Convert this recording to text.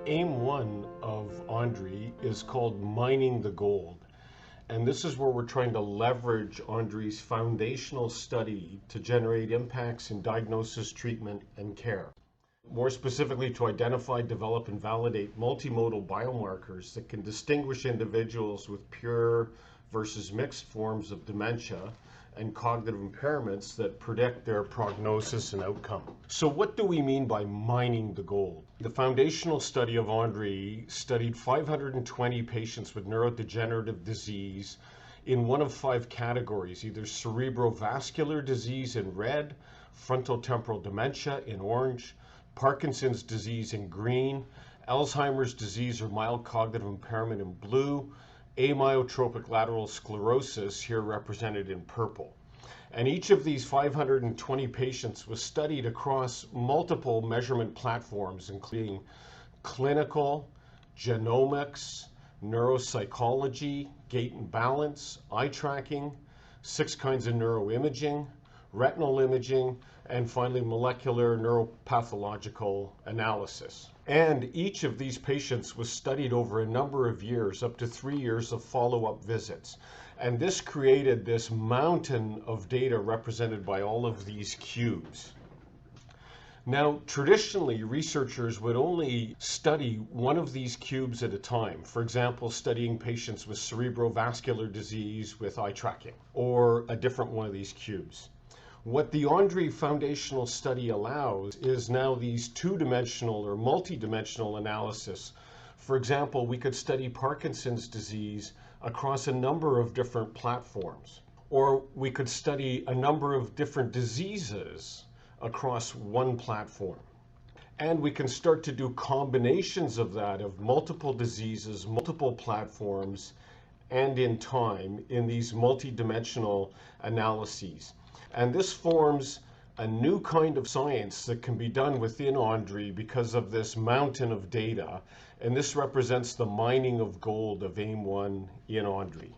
Aim 1 of Andri is called Mining the Gold. And this is where we're trying to leverage Andri's foundational study to generate impacts in diagnosis, treatment, and care. More specifically, to identify, develop, and validate multimodal biomarkers that can distinguish individuals with pure versus mixed forms of dementia and cognitive impairments that predict their prognosis and outcome. So what do we mean by mining the gold? The foundational study of Andri studied 520 patients with neurodegenerative disease in one of 5 categories, either cerebrovascular disease in red, frontotemporal dementia in orange, Parkinson's disease in green, Alzheimer's disease or mild cognitive impairment in blue, amyotrophic lateral sclerosis, here represented in purple. And each of these 520 patients was studied across multiple measurement platforms, including clinical, genomics, neuropsychology, gait and balance, eye tracking, 6 kinds of neuroimaging, retinal imaging, and finally molecular neuropathological analysis. And each of these patients was studied over a number of years, up to 3 years of follow-up visits. And this created this mountain of data represented by all of these cubes. Now, traditionally, researchers would only study one of these cubes at a time. For example, studying patients with cerebrovascular disease with eye tracking, or a different one of these cubes. What the Andri foundational study allows is now these 2-dimensional or multi-dimensional analysis. For example, we could study Parkinson's disease across a number of different platforms, or we could study a number of different diseases across one platform. And we can start to do combinations of that, of multiple diseases, multiple platforms, and in time in these multi-dimensional analyses. And this forms a new kind of science that can be done within Andri because of this mountain of data. And this represents the mining of gold of Aim 1 in Andri.